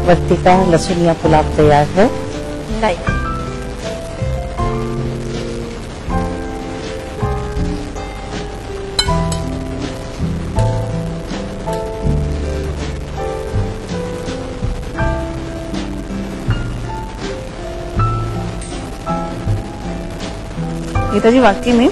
वर्तिका लहसुनिया पुलाव तैयार है। नहीं। गीता जी वाकई में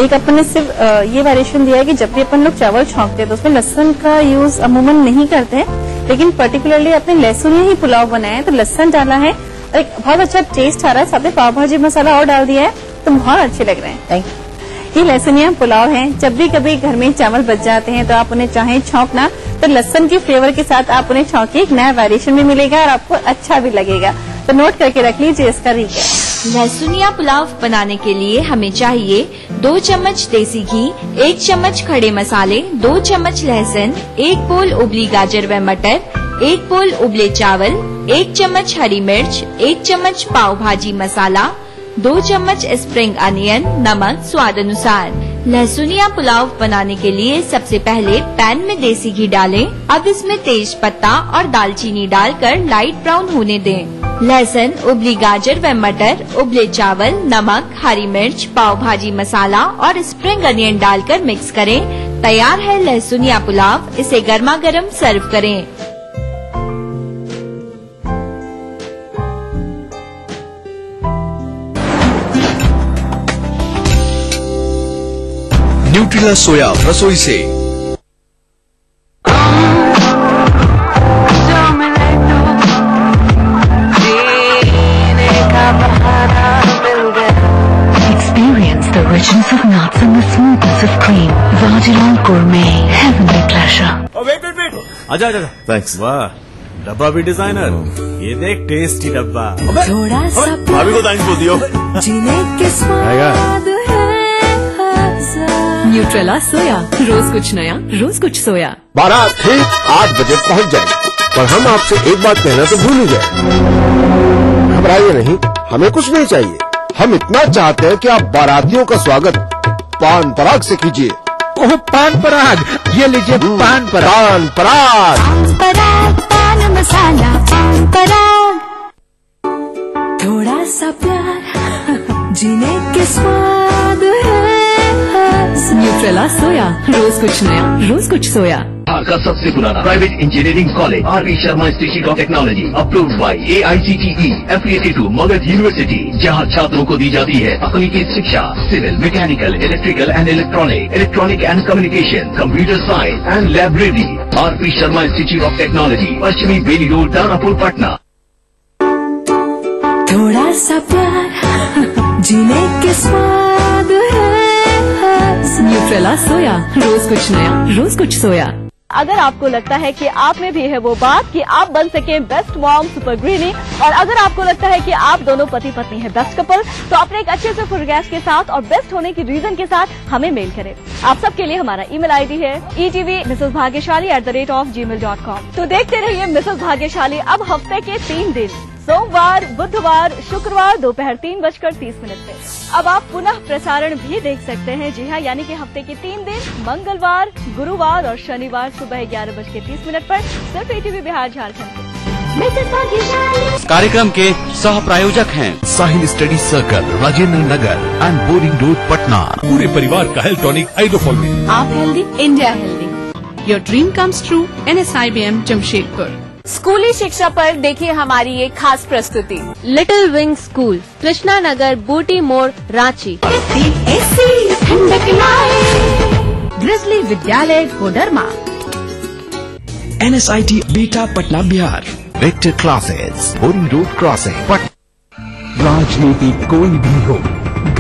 एक अपन ने सिर्फ ये वेरिएशन दिया है कि जब भी अपन लोग चावल छौंकते हैं तो उसमें लहसुन का यूज अमूमन नहीं करते हैं, लेकिन पर्टिकुलरली अपने लहसुन ही पुलाव बनाया है तो लहसुन डाला है और एक बहुत अच्छा टेस्ट आ रहा है। साथ में पाव भाजी मसाला और डाल दिया है तो बहुत अच्छे लग रहे हैं। Thank you. ये लहसुनिया पुलाव है। जब भी कभी घर में चावल बच जाते हैं तो आप उन्हें चाहें छौंकना तो लहसुन के फ्लेवर के साथ आप उन्हें छौंकिए, एक नया वेरिएशन भी मिलेगा और आपको अच्छा भी लगेगा। तो नोट करके रख लीजिए इसका रीकैप। लहसुनिया पुलाव बनाने के लिए हमें चाहिए 2 चम्मच देसी घी, 1 चम्मच खड़े मसाले, 2 चम्मच लहसुन, 1 बोल उबली गाजर व मटर, 1 बोल उबले चावल, 1 चम्मच हरी मिर्च, 1 चम्मच पाव भाजी मसाला, 2 चम्मच स्प्रिंग अनियन, नमक स्वाद अनुसार। लहसुनिया पुलाव बनाने के लिए सबसे पहले पैन में देसी घी डालें। अब इसमें तेज पत्ता और दालचीनी डालकर लाइट ब्राउन होने दें। लहसुन, उबली गाजर व मटर, उबले चावल, नमक, हरी मिर्च, पाव भाजी मसाला और स्प्रिंग अनियन डालकर मिक्स करें। तैयार है लहसुनिया पुलाव। इसे गर्मा गर्म सर्व करें। न्यूट्रिला सोया रसोई से। Experience the richness of nuts and the smoothness of cream. Vajilal Gourmet, heavenly pleasure. Wait आजा आजा। थैंक्स। वाह, डब्बा भी डिजाइनर। ये देख टेस्टी डब्बा। थोड़ा सा भाभी को थैंक्स बोल दियो। जीने के स्वाद है। न्यूट्रेला सोया, रोज कुछ नया, रोज कुछ सोया। बारात ठीक 8 बजे पहुंच जाएगी, पर हम आपसे एक बात कहना तो भूल ही गए। घबराइए नहीं, हमें कुछ नहीं चाहिए। हम इतना चाहते हैं कि आप बारातियों का स्वागत पान पराग से कीजिए। ओह, पान पराग, ये लीजिए पान पराग। पान पराग, पान पराग, पान मसाला, पान पराग। थोड़ा सा प्यार, जीने के स्वाद है। न्यूट्रेला सोया, रोज कुछ नया, रोज कुछ सोया। का सबसे पुराना private engineering college R V. Sharma institute of technology, approved by AICTE, affiliated to Magadh university, जहां छात्रों को दी जाती है तकनीकी शिक्षा, civil, mechanical, electrical and electronic and communication, computer science and library. R V. Sharma institute of technology, पश्चिमी बेली रोड, दानापुर, पटना। थोड़ा सा प्यार, जीने के स्वाद है। न्यूट्रेला सोया, रोज कुछ नया, रोज कुछ सोया। अगर आपको लगता है कि आप में भी है वो बात कि आप बन सके बेस्ट मॉम सुपर ग्रीनी, और अगर आपको लगता है कि आप दोनों पति पत्नी है बेस्ट कपल, तो अपने एक अच्छे से फोटोग्राफ के साथ और बेस्ट होने की रीजन के साथ हमें मेल करें। आप सबके लिए हमारा ईमेल आईडी है etv@gmail.com। तो देखते रहिए मिसेस भाग्यशाली अब हफ्ते के 3 दिन, सोमवार, बुधवार, शुक्रवार दोपहर 3:30 से। अब आप पुनः प्रसारण भी देख सकते हैं। जी हाँ, यानी कि हफ्ते के 3 दिन, मंगलवार, गुरुवार और शनिवार सुबह 11:30 पर सिर्फ ETV बिहार झारखंड। कार्यक्रम के सह प्रायोजक हैं Sahil study circle, Rajendra Nagar and boring road, Patna. पूरे परिवार का हेल्थ टॉनिक हाइड्रोफॉल में। आप healthy, India healthy. Your dream comes true, NSIBM Jamshedpur. स्कूली शिक्षा पर देखिए हमारी ये खास प्रस्तुति। Little wing school, Krishna Nagar, Booti Mor, Ranchi. Grizzly Vidyalaya, Koderma. NSIT beta, Patna, Bihar. Vector classes, boring road crossing, Patna. राजनीति कोई भी हो,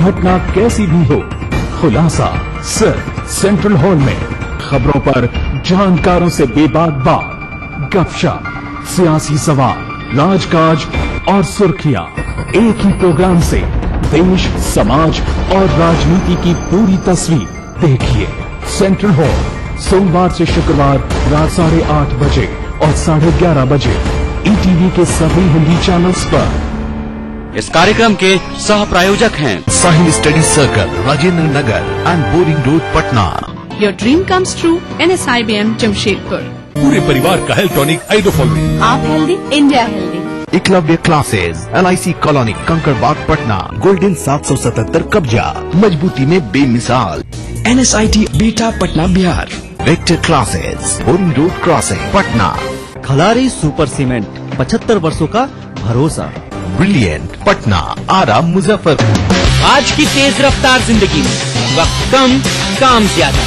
घटना कैसी भी हो, खुलासा सिर्फ सेंट्रल हॉल में। खबरों पर जानकारों से बेबाक बात, गपशप, सियासी सवाल, राजकाज और सुर्खियां एक ही प्रोग्राम से देश, समाज और राजनीति की पूरी तस्वीर देखिए। सेंट्रल हॉल, सोमवार से शुक्रवार रात 8:30 बजे और 11:30 बजे ETV के सभी हिंदी चैनल्स पर। इस कार्यक्रम के सह प्रायोजक हैं Sahil study circle, Rajendra Nagar and boring road, Patna. Your dream comes true, NSIBM Jamshedpur. पूरे परिवार का हेल्थ टॉनिक आइडोफॉल। आप healthy, India healthy. Eklavya classes, LIC colony, Kankarbagh, Patna. Golden 777 कब्जा, मजबूती में बेमिसाल। NSIT beta Patna Bihar. Vector classes, boring road crossing, Patna. Khalari super cement, 75 वर्षों का भरोसा। ब्रिलियंट, पटना, आरा, मुजफ्फरपुर। आज की तेज रफ्तार जिंदगी में वक्त कम, काम ज्यादा।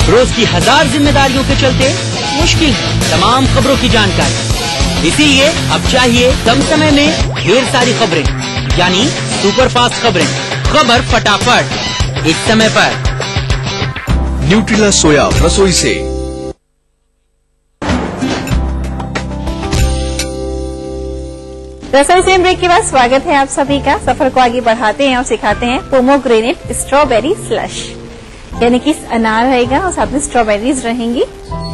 रोज की 1000 जिम्मेदारियों के चलते मुश्किल है तमाम खबरों की जानकारी। इसीलिए अब चाहिए कम समय में ढेर सारी खबरें, यानी सुपरफास्ट खबरें। खबर फटाफट, एक समय पर। न्यूट्रिला सोया रसोई से। रसोई से ब्रेक के बाद स्वागत है आप सभी का। सफर को आगे बढ़ाते हैं और सिखाते हैं पोमोग्रेनेट स्ट्रॉबेरी स्लश, यानी कि अनार रहेगा और साथ में स्ट्रॉबेरीज रहेंगी।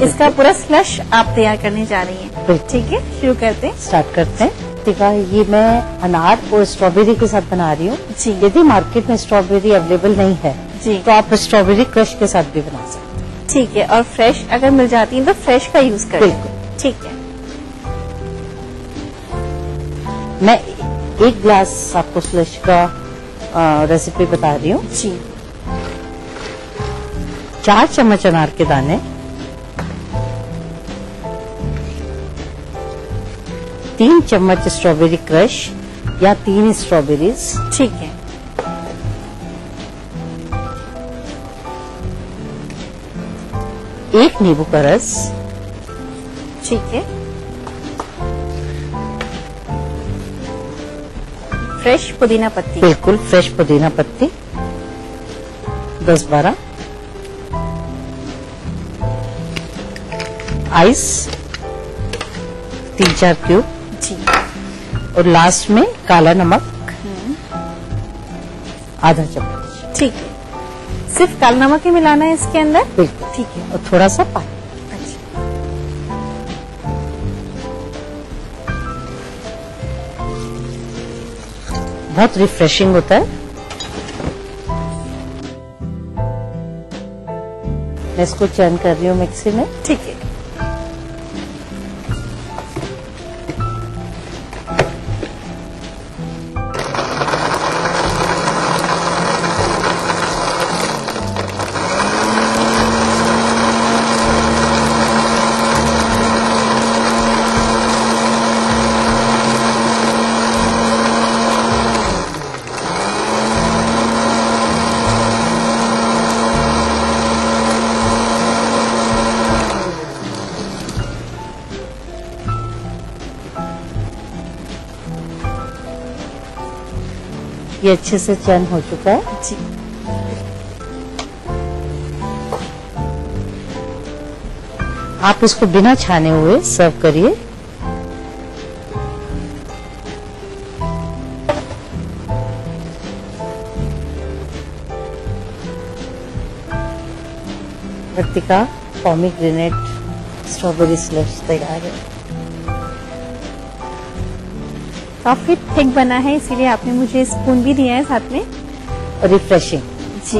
इसका पूरा स्लश आप तैयार करने जा रही हैं। ठीक है, शुरू करते हैं। स्टार्ट करते हैं। देखा, ये मैं अनार और स्ट्रॉबेरी के साथ बना रही हूँ जी। यदि मार्केट में स्ट्रॉबेरी अवेलेबल नहीं है जी, तो आप स्ट्रॉबेरी क्रश के साथ भी बना सकते हैं। ठीक है, और फ्रेश अगर मिल जाती है तो फ्रेश का यूज करें। बिल्कुल ठीक है। मैं 1 ग्लास आपको स्लश का रेसिपी बता रही हूँ जी। 4 चम्मच अनार के दाने, 3 चम्मच स्ट्रॉबेरी क्रश या 3 स्ट्रॉबेरीज। ठीक है। 1 नींबू का रस। ठीक है। फ्रेश पुदीना पत्ती। बिल्कुल फ्रेश पुदीना पत्ती 10-12। आइस 3-4 क्यूब जी। और लास्ट में काला नमक आधा चम्मच। ठीक है, सिर्फ काला नमक ही मिलाना है इसके अंदर। बिल्कुल ठीक है, और थोड़ा सा पानी। अच्छा। बहुत रिफ्रेशिंग होता है। मैं इसको चर्न कर रही हूँ मिक्सी में। ठीक है। ये अच्छे से चर्न हो चुका है जी। आप इसको बिना छाने हुए सर्व करिए। वर्तिका पोमीग्रेनेट स्ट्रॉबेरी स्लश तैयार है। काफी थिक बना है, इसीलिए आपने मुझे स्पून भी दिया है साथ में। रिफ्रेशिंग जी।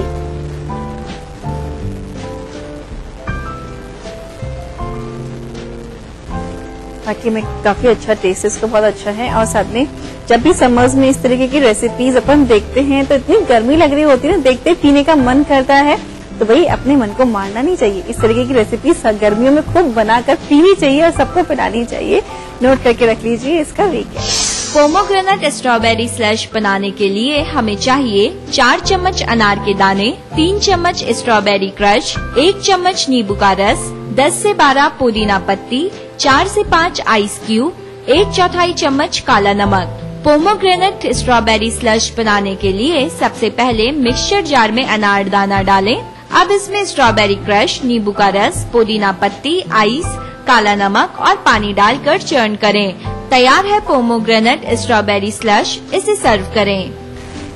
बाकी में काफी अच्छा टेस्ट इसका बहुत अच्छा है। और साथ में जब भी समर्स में इस तरीके की रेसिपीज अपन देखते हैं तो इतनी गर्मी लग रही होती है ना, देखते पीने का मन करता है। तो भाई अपने मन को मारना नहीं चाहिए, इस तरीके की रेसिपीज गर्मियों में खूब बनाकर पीनी चाहिए और सबको पिलानी चाहिए। नोट करके रख लीजिए इसका वीकेंड। पोमोग्रेनेट स्ट्रॉबेरी स्लश बनाने के लिए हमें चाहिए 4 चम्मच अनार के दाने, 3 चम्मच स्ट्रॉबेरी क्रश, 1 चम्मच नींबू का रस, 10 से 12 पुदीना पत्ती, 4 से 5 आइस क्यूब, 1/4 चम्मच काला नमक। पोमोग्रेनेट स्ट्रॉबेरी स्लश बनाने के लिए सबसे पहले मिक्सचर जार में अनार दाना डालें। अब इसमें स्ट्रॉबेरी क्रश, नींबू का रस, पुदीना पत्ती, आइस, काला नमक और पानी डालकर चर्न करें। तैयार है पोमोग्रेनेट स्ट्रॉबेरी स्लश, इसे सर्व करें।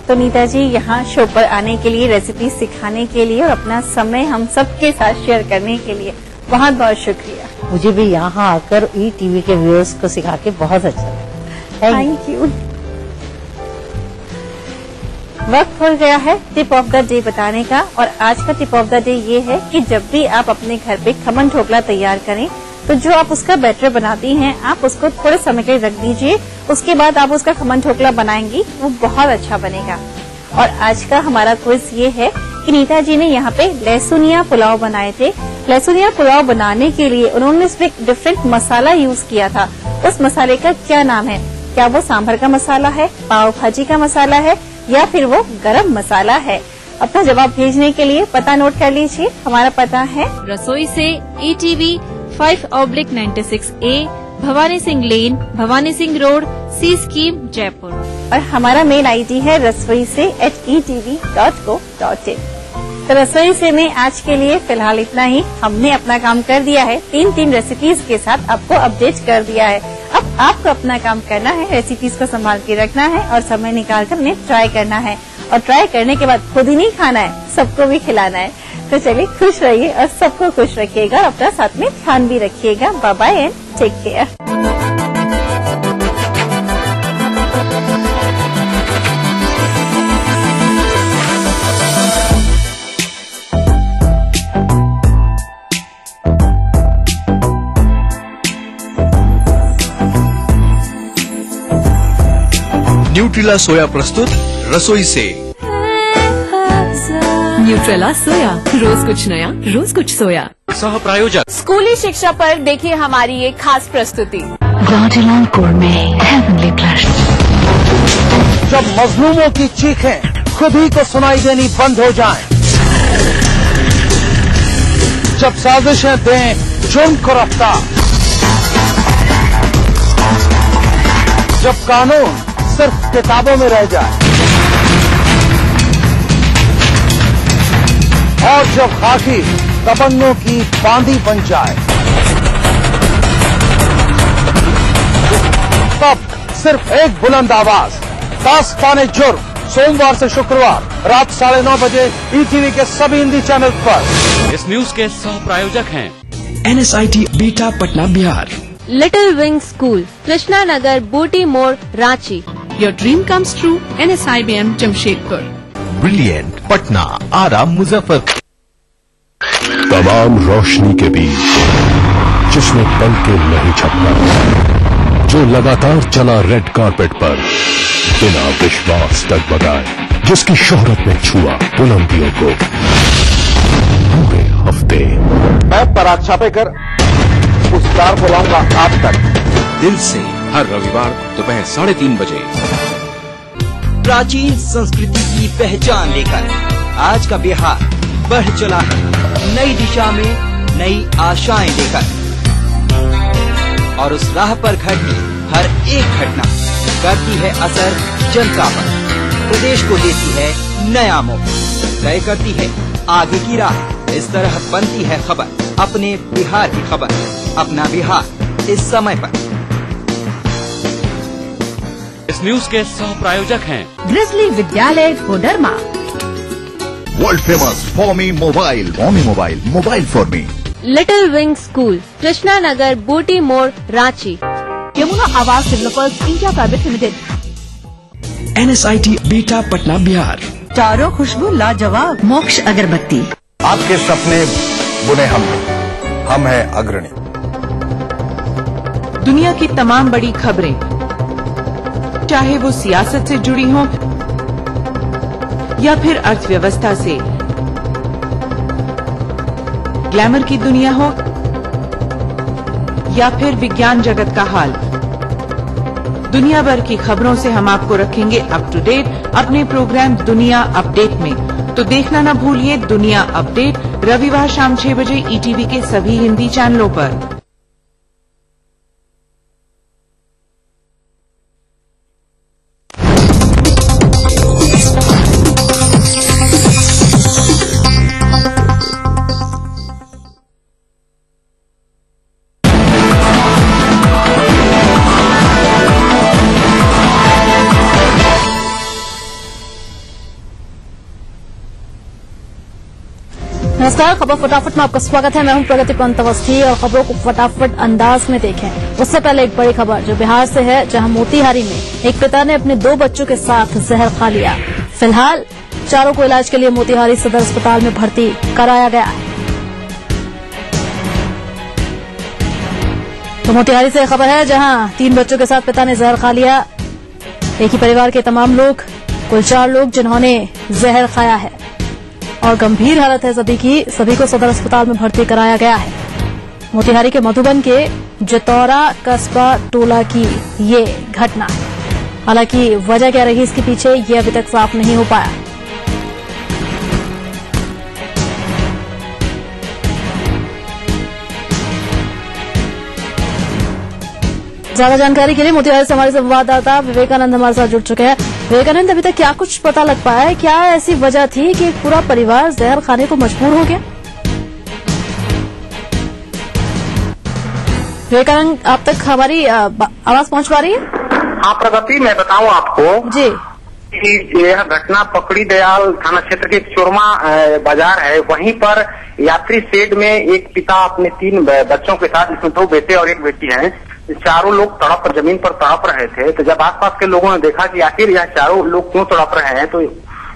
तो नीता जी यहाँ शो पर आने के लिए, रेसिपी सिखाने के लिए और अपना समय हम सबके साथ शेयर करने के लिए बहुत बहुत शुक्रिया। मुझे भी यहाँ आकर ETV के व्यूअर्स को सिखा के बहुत अच्छा लगा। Thank you. वक्त हो गया है टिप ऑफ द डे बताने का, और आज का टिप ऑफ द डे ये है कि जब भी आप अपने घर पे खमन ढोकला तैयार करें तो जो आप उसका बैटर बनाती हैं, आप उसको थोड़े समय के लिए रख दीजिए। उसके बाद आप उसका खमन ढोकला बनाएंगी, वो बहुत अच्छा बनेगा। और आज का हमारा क्विज ये है कि नीता जी ने यहाँ पे लहसुनिया पुलाव बनाए थे। लहसुनिया पुलाव बनाने के लिए उन्होंने इसमें एक डिफरेंट मसाला यूज किया था। उस मसाले का क्या नाम है? क्या वो सांभर का मसाला है, पाव भाजी का मसाला है, या फिर वो गरम मसाला है? अपना जवाब भेजने के लिए पता नोट कर लीजिए। हमारा पता है रसोई से ETV 5/96A, भवानी सिंह लेन, भवानी सिंह रोड, सी स्कीम, जयपुर। और हमारा मेल ID है रसोई से @etv.co.in। तो रसोई से में आज के लिए फिलहाल इतना ही। हमने अपना काम कर दिया है, 3 रेसिपीज के साथ आपको अपडेट कर दिया है। अब आपको अपना काम करना है, रेसिपीज को संभाल के रखना है और समय निकाल कर उन्हें ट्राई करना है। और ट्राई करने के बाद खुद ही नहीं खाना है, सबको भी खिलाना है। तो चलिए खुश रहिए और सबको खुश रखिएगा, अपना साथ में ध्यान भी रखिएगा। Bye bye and take care. Nutrela soya प्रस्तुत रसोई से। न्यूट्रेला सोया, रोज कुछ नया, रोज कुछ सोया। सह प्रायोजक स्कूली शिक्षा पर देखिए हमारी ये खास प्रस्तुति। जब मजलूमों की चीखें खुद ही को सुनाई देनी बंद हो जाएं, जब साजिशें दें जुर्म को रफ्तार, जब कानून सिर्फ किताबों में रह जाए और जब खाकी दबंगों की बांदी बन जाए, तब सिर्फ एक बुलंद आवाज, दास्ताने जुर्म, सोमवार से शुक्रवार रात 9:30 बजे ETV के सभी हिंदी चैनल पर। इस न्यूज के सह प्रायोजक हैं NSIT beta Patna Bihar, little wing school, Krishna Nagar, Booti Mor, Ranchi. Your dream comes true, NSIBM Jamshedpur. Brilliant Patna, Arrah, Muzaffarpur. तमाम रोशनी के बीच जिसने पल के नहीं छपना, जो लगातार चला रेड कारपेट पर बिना विश्वास डगमगाए, जिसकी शोहरत ने छुआ बुलंदियों को पूरे हफ्ते। मैं पराग छापेकर उस कार को लाऊंगा आप तक, दिल से, हर रविवार दोपहर 3:30 बजे। प्राचीन संस्कृति की पहचान लेकर आज का बिहार बढ़ चला है नई दिशा में, नई आशाएं लेकर। और उस राह पर घटती हर एक घटना करती है असर जनता पर, प्रदेश को देती है नया मोड़, तय करती है आगे की राह। इस तरह बनती है खबर, अपने बिहार की खबर, अपना बिहार इस समय पर। इस न्यूज के सह प्रायोजक हैं grizzly Vidyalaya Koderma, world famous Forme mobile, mobile for me, little wing school, Krishna Nagar, Booti Mor, Ranchi. Yamuna Awas developers India private limited, NSIT beta Patna Bihar, चारों खुशबू लाजवाब, मोक्ष अगरबत्ती। आपके सपने बुने हम हैं अग्रणी। दुनिया की तमाम बड़ी खबरें, चाहे वो सियासत से जुड़ी हों या फिर अर्थव्यवस्था से, ग्लैमर की दुनिया हो या फिर विज्ञान जगत का हाल, दुनिया भर की खबरों से हम आपको रखेंगे अप टू डेट अपने प्रोग्राम दुनिया अपडेट में। तो देखना न भूलिए दुनिया अपडेट, रविवार शाम 6 बजे ETV के सभी हिंदी चैनलों पर। नमस्कार, खबर फटाफट में आपका स्वागत है। मैं हूं प्रगति पंत अवस्थी और खबरों को फटाफट अंदाज में देखें। उससे पहले एक बड़ी खबर जो बिहार से है, जहां मोतिहारी में एक पिता ने अपने 2 बच्चों के साथ जहर खा लिया। फिलहाल चारों को इलाज के लिए मोतिहारी सदर अस्पताल में भर्ती कराया गया है। तो मोतिहारी से खबर है, जहां 3 बच्चों के साथ पिता ने जहर खा लिया। एक ही परिवार के तमाम लोग, कुल 4 लोग जिन्होंने जहर खाया है और गंभीर हालत है सभी को सदर अस्पताल में भर्ती कराया गया है। मोतिहारी के मधुबन के जतौरा कस्बा टोला की ये घटना है। हालांकि वजह क्या रही इसके पीछे ये अभी तक साफ नहीं हो पाया। ज्यादा जानकारी के लिए मोतिहारी से हमारे संवाददाता विवेकानंद हमारे साथ जुड़ चुके हैं। विवेकानंद, अभी तक क्या कुछ पता लग पाया है? क्या ऐसी वजह थी कि पूरा परिवार जहर खाने को मजबूर हो गया? विवेकानंद, आप तक हमारी आवाज पहुंच पा रही है? हाँ प्रगति, मैं बताऊं आपको जी कि यह घटना पकड़ी दयाल थाना क्षेत्र के चोरमा बाजार है। वहीं पर यात्री शेड में एक पिता अपने 3 बच्चों के साथ, इसमें 2 बेटे और 1 बेटी है, चारों लोग जमीन पर तड़प रहे थे। तो जब आसपास के लोगों ने देखा कि आखिर यह चारों लोग क्यों तड़प रहे हैं, तो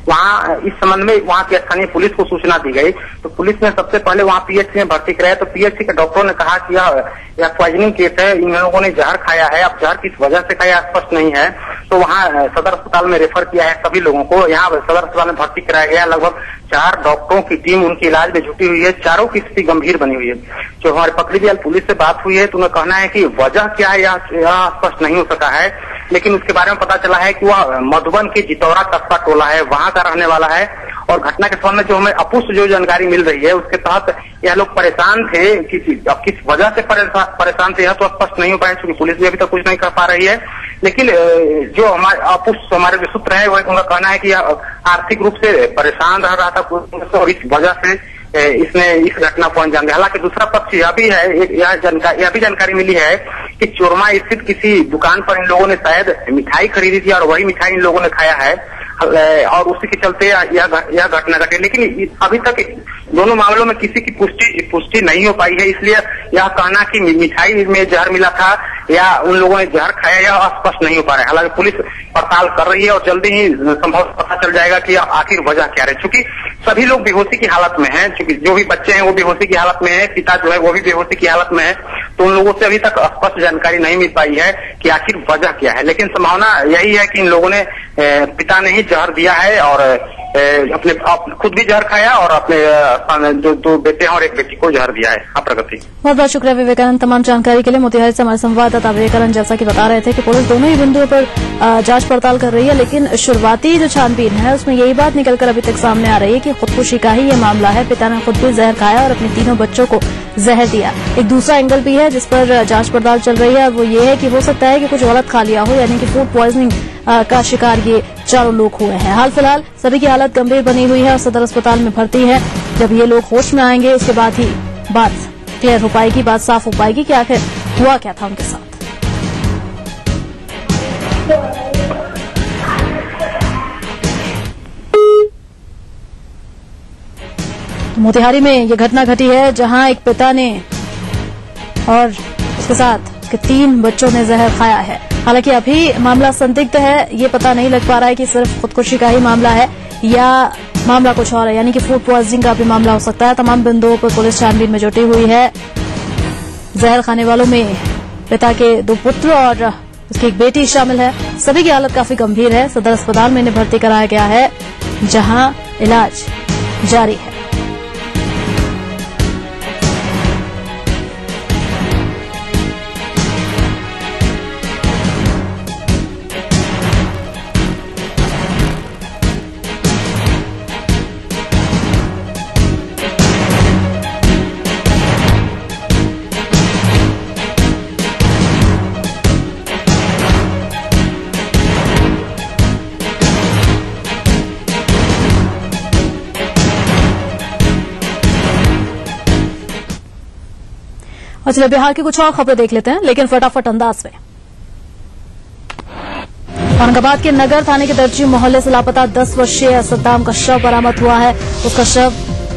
वहाँ इस संबंध में वहाँ की स्थानीय पुलिस को सूचना दी गई। तो पुलिस ने सबसे पहले वहाँ पीएचसी में भर्ती कराया। तो पीएचसी के डॉक्टरों ने कहा कि यह पॉइजनिंग केस है, इन लोगों ने जहर खाया है। अब जहर किस वजह से खाया स्पष्ट नहीं है। तो वहाँ सदर अस्पताल में रेफर किया है सभी लोगों को। यहाँ सदर अस्पताल में भर्ती कराया गया। लगभग 4 डॉक्टरों की टीम उनके इलाज में जुटी हुई है। चारों की स्थिति गंभीर बनी हुई है। जो हमारे पकड़ी दयाल पुलिस से बात हुई है तो उन्हें कहना है कि वजह क्या है यह स्पष्ट नहीं हो सका है, लेकिन उसके बारे में पता चला है कि वह मधुबन के जितौरा कस्बा टोला है, वहां का रहने वाला है। और घटना के संबंध में जो हमें अपुष्ट जो जानकारी मिल रही है उसके तहत यह लोग परेशान थे। किस वजह से परेशान थे यह तो स्पष्ट नहीं हो पाया, क्योंकि पुलिस भी अभी तक कुछ नहीं कर पा रही है। लेकिन जो हमारे जो सूत्र है उनका कहना है कि यह आर्थिक रूप से परेशान रह रहा था और इस वजह से इसने इस घटना को अंजाम दिया। हालांकि दूसरा पक्ष यह भी है, यह भी जानकारी मिली है कि चोरमा स्थित किसी दुकान पर इन लोगों ने शायद मिठाई खरीदी थी और वही मिठाई इन लोगों ने खाया है और उसी के चलते यह घटना घटी। लेकिन अभी तक दोनों मामलों में किसी की पुष्टि नहीं हो पाई है, इसलिए यह कहना कि मिठाई में जहर मिला था या उन लोगों ने जहर खाया यह स्पष्ट नहीं हो पा रहा है। हालांकि पुलिस पड़ताल कर रही है और जल्दी ही संभव पता चल जाएगा कि आखिर वजह क्या है। चूंकि सभी लोग बेहोशी की हालत में हैं, चूंकि जो भी बच्चे हैं वो बेहोशी की हालत में है, पिता जो है वो भी बेहोशी की हालत में है, तो उन लोगों से अभी तक स्पष्ट जानकारी नहीं मिल पाई है कि आखिर वजह क्या है। लेकिन संभावना यही है कि इन लोगों ने पिता ने ही जहर दिया है और अपने खुद भी जहर खाया और अपने जो 2 बेटे हैं और 1 बेटी को जहर दिया है। हाँ प्रगति, बहुत बहुत शुक्रिया विवेकानंद तमाम जानकारी के लिए। मोतिहारी से हमारे संवाददाता विवेकानंद जैसा कि बता रहे थे कि पुलिस दोनों ही बिंदुओं पर जांच पड़ताल कर रही है, लेकिन शुरुआती जो छानबीन है उसमें यही बात निकलकर अभी तक सामने आ रही है कि खुदकुशी का ही ये मामला है। पिता ने खुद भी जहर खाया और अपने 3 बच्चों को जहर दिया। एक दूसरा एंगल भी है जिस पर जांच पड़ताल चल रही है, वो ये है कि हो सकता है कि कुछ गलत खा लिया हो, यानी कि फूड प्वाइजनिंग का शिकार ये चारों लोग हुए हैं। हाल फिलहाल सभी की हालत गंभीर बनी हुई है और सदर अस्पताल में भर्ती है। जब ये लोग होश में आएंगे उसके बाद ही बात क्लियर हो पाएगी, बात साफ हो पाएगी कि आखिर हुआ क्या था उनके साथ। मोतिहारी में ये घटना घटी है जहां एक पिता ने और उसके साथ उसके 3 बच्चों ने जहर खाया है। हालांकि अभी मामला संदिग्ध है, ये पता नहीं लग पा रहा है कि सिर्फ खुदकुशी का ही मामला है या मामला कुछ और है, यानी कि फूड पॉइजनिंग का भी मामला हो सकता है। तमाम बिंदुओं पर पुलिस छानबीन में जुटी हुई है। जहर खाने वालों में पिता के 2 पुत्र और उसकी 1 बेटी शामिल है। सभी की हालत काफी गंभीर है। सदर अस्पताल में इन्हें भर्ती कराया गया है जहां इलाज जारी है। और चलिए बिहार की कुछ और खबरें देख लेते हैं, लेकिन फटाफट अंदाज में। औरंगाबाद के नगर थाने के दर्जी मोहल्ले से लापता 10 वर्षीय सद्दाम का शव बरामद हुआ है। उसका शव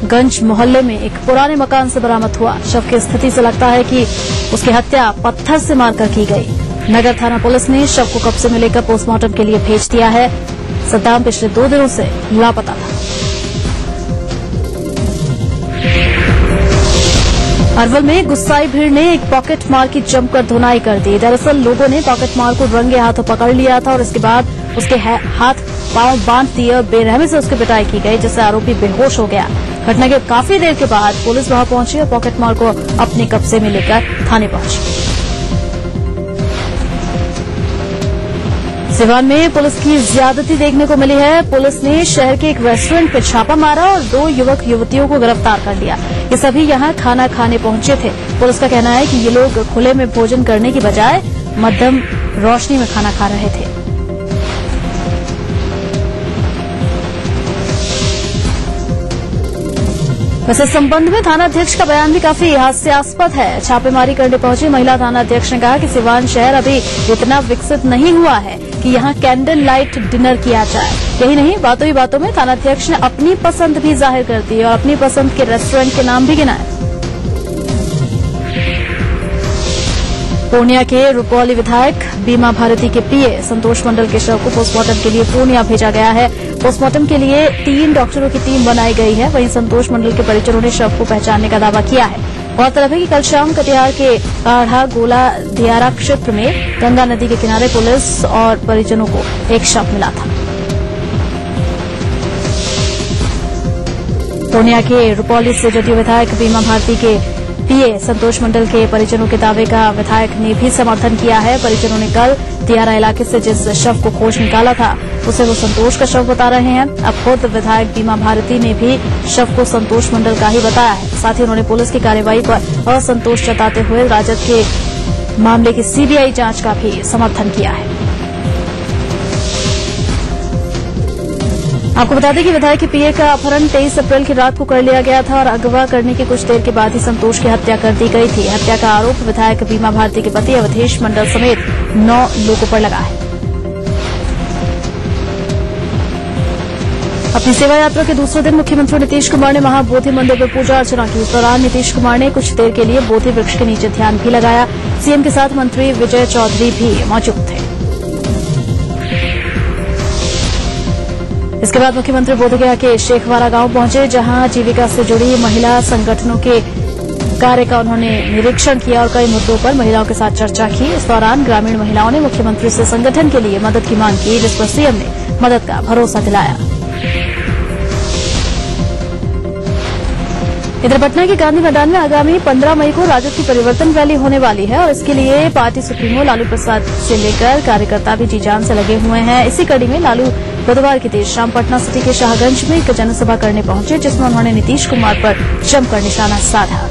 गंज मोहल्ले में एक पुराने मकान से बरामद हुआ। शव की स्थिति से लगता है कि उसकी हत्या पत्थर से मारकर की गई। नगर थाना पुलिस ने शव को कब्जे में लेकर पोस्टमार्टम के लिए भेज दिया है। सद्दाम पिछले 2 दिनों से लापता था। अरवल में गुस्साई भीड़ ने एक पॉकेट मार की जमकर धुनाई कर दी। दरअसल लोगों ने पॉकेट मार को रंगे हाथों पकड़ लिया था और इसके बाद उसके हाथ पांव बांध दिए और बेरहमी से उसकी पिटाई की गई, जिससे आरोपी बेहोश हो गया। घटना के काफी देर के बाद पुलिस वहां पहुंची और पॉकेट मार को अपने कब्जे में लेकर थाने पहुंची। सिवान में पुलिस की ज्यादती देखने को मिली है। पुलिस ने शहर के एक रेस्टोरेंट पर छापा मारा और 2 युवक युवतियों को गिरफ्तार कर लिया। ये सभी यहां खाना खाने पहुंचे थे। पुलिस का कहना है कि ये लोग खुले में भोजन करने की बजाय मध्यम रोशनी में खाना खा रहे थे। वैसे इस संबंध में थानाध्यक्ष का बयान भी काफी हास्यास्पद है। छापेमारी करने पहुंची महिला थानाध्यक्ष ने कहा कि सिवान शहर अभी इतना विकसित नहीं हुआ है कि यहां कैंडल लाइट डिनर किया जाए। यही नहीं, बातों ही बातों में थानाध्यक्ष ने अपनी पसंद भी जाहिर कर दी और अपनी पसंद के रेस्टोरेंट के नाम भी गिनाए। पूर्णिया के रुपौली विधायक बीमा भारती के पीए संतोष मंडल के शव को पोस्टमार्टम के लिए पूर्णिया भेजा गया है। पोस्टमार्टम के लिए 3 डॉक्टरों की टीम बनाई गई है। वहीं संतोष मंडल के परिजनों ने शव को पहचानने का दावा किया है। गौरतलब है कि कल शाम कटिहार के आढ़ा गोला दियारा क्षेत्र में गंगा नदी के किनारे पुलिस और परिजनों को एक शव मिला था। पूर्णिया के रुपौली से जदयू विधायक बीमा भारती के पीए संतोष मंडल के परिजनों के दावे का विधायक ने भी समर्थन किया है। परिजनों ने कल दियारा इलाके से जिस शव को खोज निकाला था उसे वो संतोष का शव बता रहे हैं। अब खुद विधायक बीमा भारती ने भी शव को संतोष मंडल का ही बताया है। साथ ही उन्होंने पुलिस की कार्रवाई पर असंतोष जताते हुए राजद के मामले की सीबीआई जांच का भी समर्थन किया है। आपको बता दें कि विधायक के पीए का अपहरण 23 अप्रैल की रात को कर लिया गया था और अगवा करने के कुछ देर के बाद ही संतोष की हत्या कर दी गई थी। हत्या का आरोप विधायक बीमा भारती के पति अवधेश मंडल समेत 9 लोगों पर लगा है। अपनी सेवा यात्रा के दूसरे दिन मुख्यमंत्री नीतीश कुमार ने महाबोधि मंदिर में पूजा अर्चना की। इस दौरान नीतीश कुमार ने कुछ देर के लिए बोधि वृक्ष के नीचे ध्यान भी लगाया। सीएम के साथ मंत्री विजय चौधरी भी मौजूद थे। इसके बाद मुख्यमंत्री बोधगया के शेखवारा गांव पहुंचे, जहां जीविका से जुड़ी महिला संगठनों के कार्य का उन्होंने निरीक्षण किया और कई मुद्दों पर महिलाओं के साथ चर्चा की। इस दौरान ग्रामीण महिलाओं ने मुख्यमंत्री से संगठन के लिए मदद की मांग की, जिस पर सीएम ने मदद का भरोसा दिलाया। इधर पटना के गांधी मैदान में आगामी 15 मई को राजद की परिवर्तन रैली होने वाली है और इसके लिए पार्टी सुप्रीमो लालू प्रसाद से लेकर कार्यकर्ता भी जी जान से लगे हुए हैं। इसी कड़ी में लालू बुधवार की देर शाम पटना सिटी के शाहगंज में एक जनसभा करने पहुंचे, जिसमें उन्होंने नीतीश कुमार पर जमकर निशाना साधा।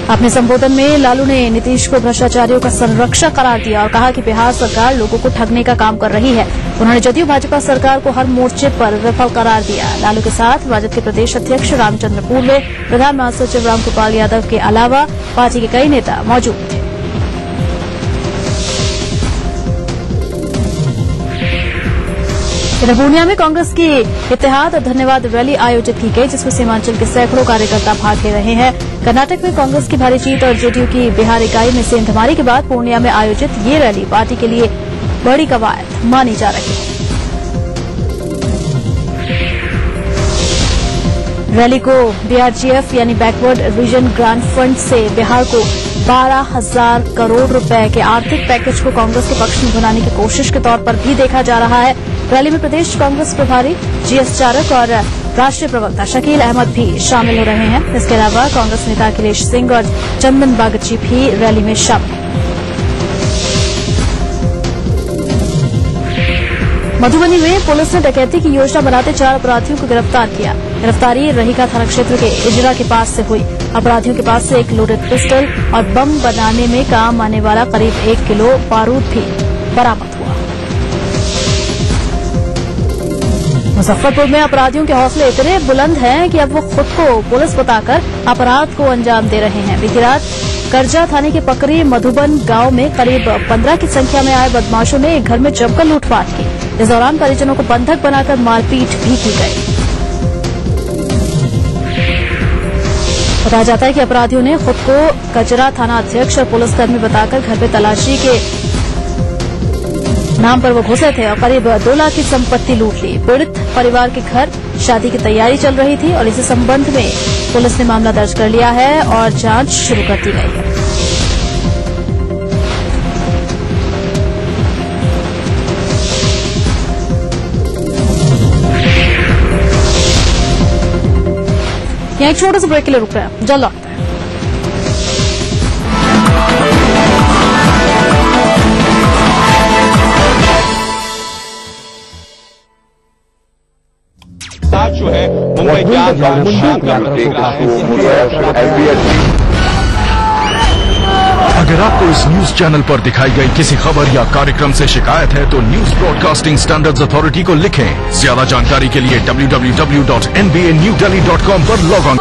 अपने संबोधन में लालू ने नीतीश को भ्रष्टाचारियों का संरक्षक करार दिया और कहा कि बिहार सरकार लोगों को ठगने का काम कर रही है। उन्होंने जदयू भाजपा सरकार को हर मोर्चे पर विफल करार दिया। लालू के साथ राजद के प्रदेश अध्यक्ष रामचंद्र पूर्वे, प्रधान महासचिव रामकृपाल यादव के अलावा पार्टी के कई नेता मौजूद थे। पूर्णिया में कांग्रेस की इत्तेहाद और धन्यवाद रैली आयोजित की गई, जिसमें सीमांचल के सैकड़ों कार्यकर्ता भाग ले रहे हैं। कर्नाटक में कांग्रेस की भारी जीत और जेडीयू की बिहार इकाई में सेंधमारी के बाद पूर्णिया में आयोजित ये रैली पार्टी के लिए बड़ी कवायद मानी जा रही है। रैली को बीआरजीएफ यानी बैकवर्ड रीजन ग्रांट फंड से बिहार को 12,000 करोड़ रुपए के आर्थिक पैकेज को कांग्रेस के पक्ष में बनाने की कोशिश के तौर पर भी देखा जा रहा है। रैली में प्रदेश कांग्रेस प्रभारी जीएस चारक और राष्ट्रीय प्रवक्ता शकील अहमद भी शामिल हो रहे हैं। इसके अलावा कांग्रेस नेता अखिलेश सिंह और चंदन बागची भी रैली में शामिल हैं। मधुबनी में पुलिस ने डकैती की योजना बनाते 4 अपराधियों को गिरफ्तार किया। गिरफ्तारी रहीका थाना क्षेत्र के इजरा के पास से हुई। अपराधियों के पास से एक लोडेड पिस्टल और बम बनाने में काम आने वाला करीब 1 किलो बारूद भी बरामद हुआ। मुजफ्फरपुर में अपराधियों के हौसले इतने बुलंद हैं कि अब वो खुद को पुलिस बताकर अपराध को अंजाम दे रहे हैं। बीती रात करजा थाने के पकड़ी मधुबन गांव में करीब 15 की संख्या में आए बदमाशों ने एक घर में जमकर लूटपाट की। इस दौरान परिजनों को बंधक बनाकर मारपीट भी की गई। बताया जाता है कि अपराधियों ने खुद को कचरा थाना अध्यक्ष और पुलिसकर्मी बताकर घर में तलाशी के नाम पर वो घुसे थे और करीब 2 लाख की संपत्ति लूट ली। पीड़ित परिवार के घर शादी की तैयारी चल रही थी और इसी संबंध में पुलिस ने मामला दर्ज कर लिया है और जांच शुरू कर दी गई है। यहाँ एक छोटे से ब्रेक के लिए रुक रहे हैं, जल्द लौटते हैं। जो है मुंबई अगर आपको इस न्यूज चैनल पर दिखाई गई किसी खबर या कार्यक्रम से शिकायत है तो न्यूज ब्रॉडकास्टिंग स्टैंडर्ड्स अथॉरिटी को लिखें। ज्यादा जानकारी के लिए www.nbanewdelhi.com पर लॉग ऑन।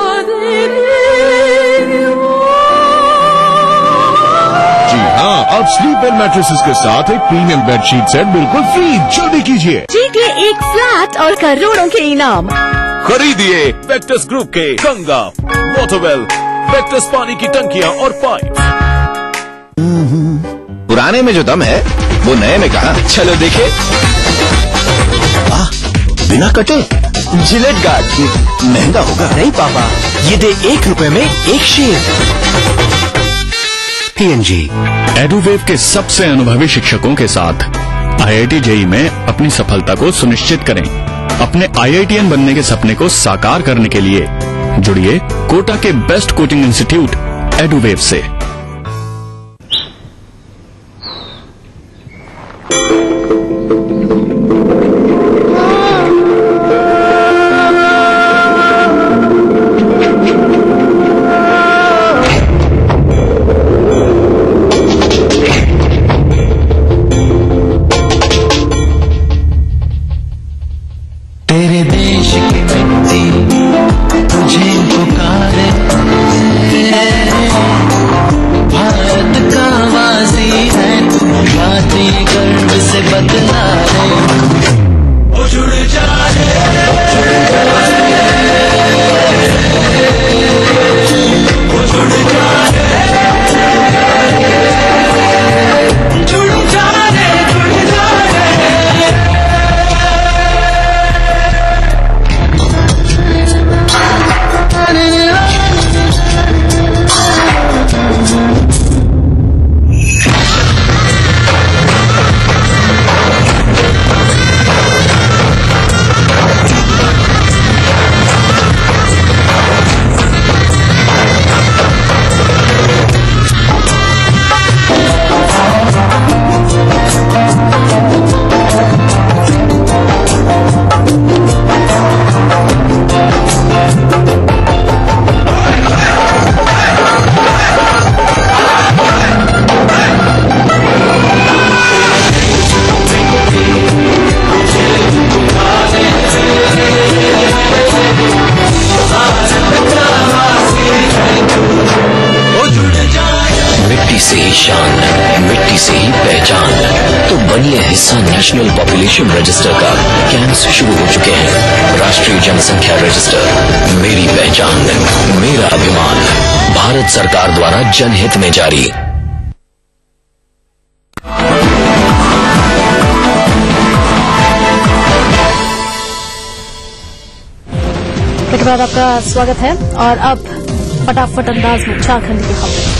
जी हाँ, अब स्लीप वेल मैट्रेसेस के साथ एक प्रीमियम बेडशीट सेट बिल्कुल फ्री। जल्दी कीजिए, जीतिए एक फ्लैट और करोड़ों के इनाम। खरीदिए वेक्टस ग्रुप के गंगा, वाटरवेल, वेक्टस पानी की टंकियां और पाइप। पुराने में जो दम है वो नए में कहा। चलो देखे, बिना कटे जिलेट गार्ड। महंगा होगा? नहीं पापा, ये दे 1 रुपए में 1 शेर। PNG एडुवेव के सबसे अनुभवी शिक्षकों के साथ IIT JEE में अपनी सफलता को सुनिश्चित करें। अपने IITian बनने के सपने को साकार करने के लिए जुड़िए कोटा के बेस्ट कोचिंग इंस्टीट्यूट एडुवेव से। तेरे देश की मिट्टी तुझे पुकारे, भारत का वासी है तू, बातें गर्व से बदला रे। ओ जुड़ जा रे, ओ जुड़ जा रे, जुड़ जा रे, जुड़ जा रे। मिट्टी से ही शान, मिट्टी से ही पहचान। तो बनिए हिस्सा नेशनल पॉपुलेशन रजिस्टर का। कैंप्स शुरू हो चुके हैं। राष्ट्रीय जनसंख्या रजिस्टर, मेरी पहचान, मेरा अभिमान। भारत सरकार द्वारा जनहित में जारी। एक बार आपका स्वागत है और अब फटाफट अंदाज में झारखंड की खबरें।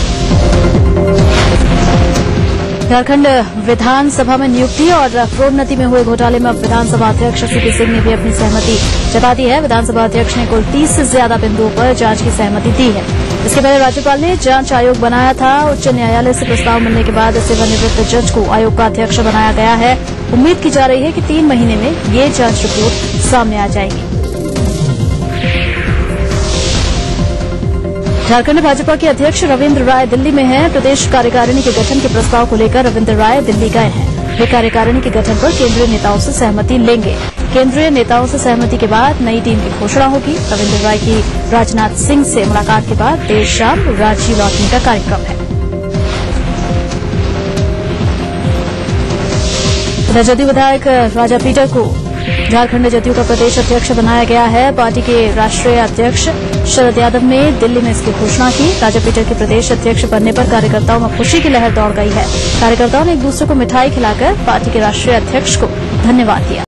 झारखंड विधानसभा में नियुक्ति और प्रोन्नति में हुए घोटाले में अब विधानसभा अध्यक्ष सीपी सिंह ने भी अपनी सहमति जता दी है। विधानसभा अध्यक्ष ने कुल 30 से ज्यादा बिंदुओं पर जांच की सहमति दी है। इसके पहले राज्यपाल ने जांच आयोग बनाया था। उच्च न्यायालय से प्रस्ताव मिलने के बाद सेवानिवृत्त जज को आयोग का अध्यक्ष बनाया गया है। उम्मीद की जा रही है कि 3 महीने में ये जांच रिपोर्ट सामने आ जाएगी। झारखंड भाजपा के अध्यक्ष रविंद्र राय दिल्ली में हैं। प्रदेश कार्यकारिणी के गठन के प्रस्ताव को लेकर रविंद्र राय दिल्ली गए हैं। वे कार्यकारिणी के गठन पर केंद्रीय नेताओं से सहमति लेंगे। केंद्रीय नेताओं से सहमति के बाद नई टीम की घोषणा होगी। रविंद्र राय की राजनाथ सिंह से मुलाकात के बाद देर शाम रांची लौटने का कार्यक्रम है। जदयू विधायक राजा पीटर को झारखंड जदयू का प्रदेश अध्यक्ष बनाया गया है। पार्टी के राष्ट्रीय अध्यक्ष शरद यादव ने दिल्ली में इसकी घोषणा की। राजा पीटर के प्रदेश अध्यक्ष बनने पर कार्यकर्ताओं में खुशी की लहर दौड़ गई है। कार्यकर्ताओं ने एक दूसरे को मिठाई खिलाकर पार्टी के राष्ट्रीय अध्यक्ष को धन्यवाद दिया।